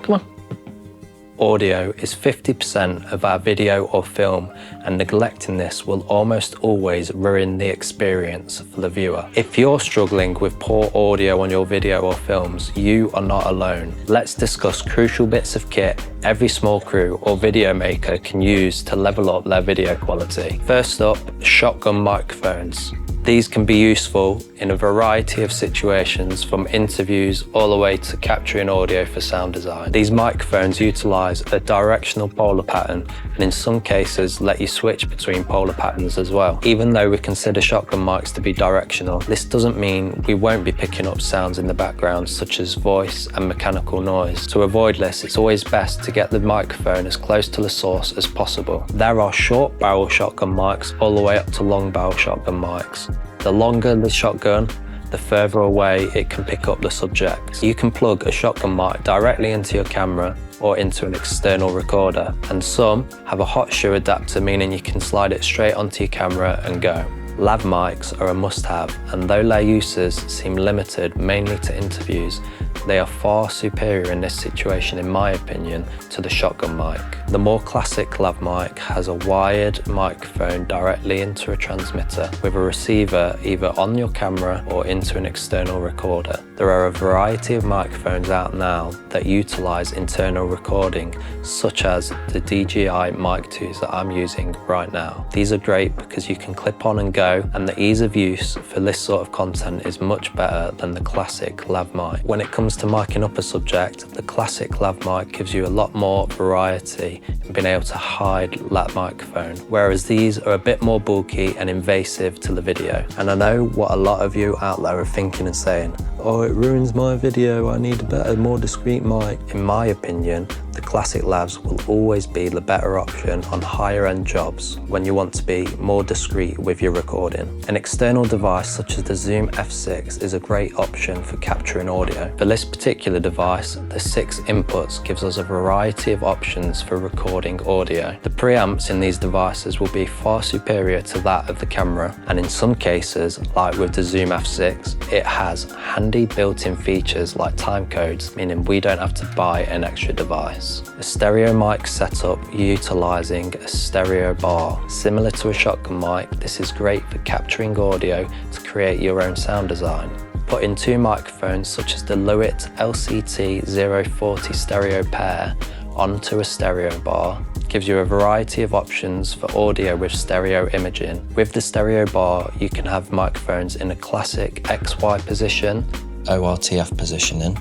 Come on. Audio is 50% of our video or film, and neglecting this will almost always ruin the experience for the viewer. If you're struggling with poor audio on your video or films, you are not alone. Let's discuss crucial bits of kit every small crew or video maker can use to level up their video quality. First up, shotgun microphones. These can be useful in a variety of situations, from interviews all the way to capturing audio for sound design. These microphones utilize a directional polar pattern, and in some cases let you switch between polar patterns as well. Even though we consider shotgun mics to be directional, this doesn't mean we won't be picking up sounds in the background such as voice and mechanical noise. To avoid this, it's always best to get the microphone as close to the source as possible. There are short barrel shotgun mics all the way up to long barrel shotgun mics. The longer the shotgun, the further away it can pick up the subject. You can plug a shotgun mic directly into your camera or into an external recorder, and some have a hot shoe adapter, meaning you can slide it straight onto your camera and go. Lav mics are a must-have, and though their uses seem limited mainly to interviews, they are far superior in this situation, in my opinion, to the shotgun mic. The more classic lav mic has a wired microphone directly into a transmitter with a receiver either on your camera or into an external recorder. There are a variety of microphones out now that utilize internal recording, such as the DJI Mic 2s that I'm using right now. These are great because you can clip on and go, and the ease of use for this sort of content is much better than the classic lav mic. When it comes to micing up a subject, the classic lav mic gives you a lot more variety in being able to hide that microphone, whereas these are a bit more bulky and invasive to the video. And I know what a lot of you out there are thinking and saying, oh, it ruins my video, I need a better, more discreet mic. In my opinion, the classic lavs will always be the better option on higher end jobs when you want to be more discreet with your recording. An external device such as the Zoom F6 is a great option for capturing audio. For this particular device, the 6 inputs gives us a variety of options for recording audio. The preamps in these devices will be far superior to that of the camera, and in some cases, like with the Zoom F6, it has handy built-in features like time codes, meaning we don't have to buy an extra device. A stereo mic setup utilizing a stereo bar. Similar to a shotgun mic, this is great for capturing audio to create your own sound design. Putting 2 microphones such as the Lewitt LCT040 stereo pair onto a stereo bar gives you a variety of options for audio with stereo imaging. With the stereo bar, you can have microphones in a classic XY position, ORTF positioning,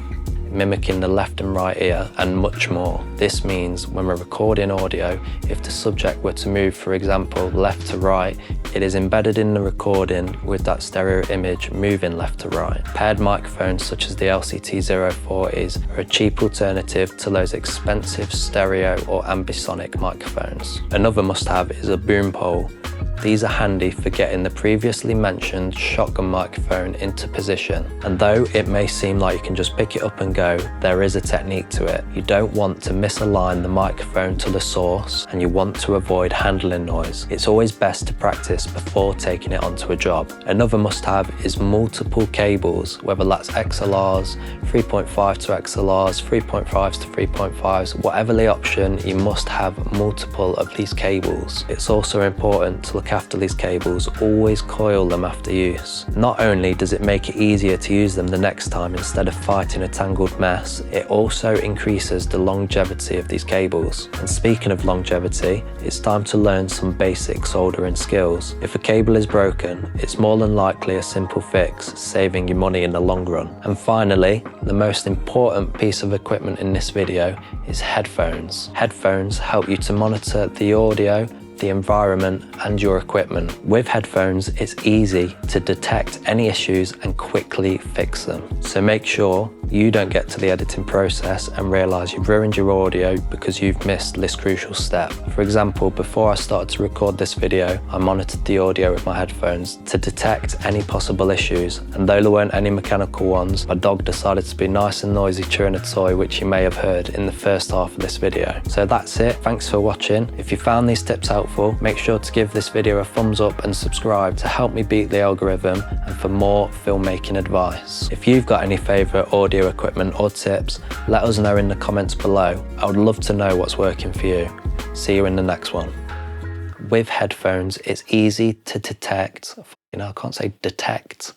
mimicking the left and right ear, and much more. This means when we're recording audio, if the subject were to move, for example, left to right, it is embedded in the recording with that stereo image moving left to right. Paired microphones such as the LCT040s are a cheap alternative to those expensive stereo or ambisonic microphones. Another must-have is a boom pole. These are handy for getting the previously mentioned shotgun microphone into position. And though it may seem like you can just pick it up and go, there is a technique to it. You don't want to misalign the microphone to the source, and you want to avoid handling noise. It's always best to practice before taking it onto a job. Another must-have is multiple cables, whether that's XLRs, 3.5 to XLRs, 3.5s to 3.5s, whatever the option, you must have multiple of these cables. It's also important to look after these cables, always coil them after use. Not only does it make it easier to use them the next time instead of fighting a tangled mess, it also increases the longevity of these cables. And speaking of longevity, it's time to learn some basic soldering skills. If a cable is broken, it's more than likely a simple fix, saving you money in the long run. And finally, the most important piece of equipment in this video is headphones. Headphones help you to monitor the audio, the environment, and your equipment. With headphones, it's easy to detect any issues and quickly fix them. So make sure you don't get to the editing process and realize you've ruined your audio because you've missed this crucial step. For example, before I started to record this video, I monitored the audio with my headphones to detect any possible issues, and though there weren't any mechanical ones, my dog decided to be nice and noisy chewing a toy, which you may have heard in the first half of this video. So that's it. Thanks for watching. If you found these tips helpful, helpful, make sure to give this video a thumbs up and subscribe to help me beat the algorithm and for more filmmaking advice. If you've got any favourite audio equipment or tips, let us know in the comments below. I would love to know what's working for you. See you in the next one. With headphones, it's easy to detect, I can't say detect,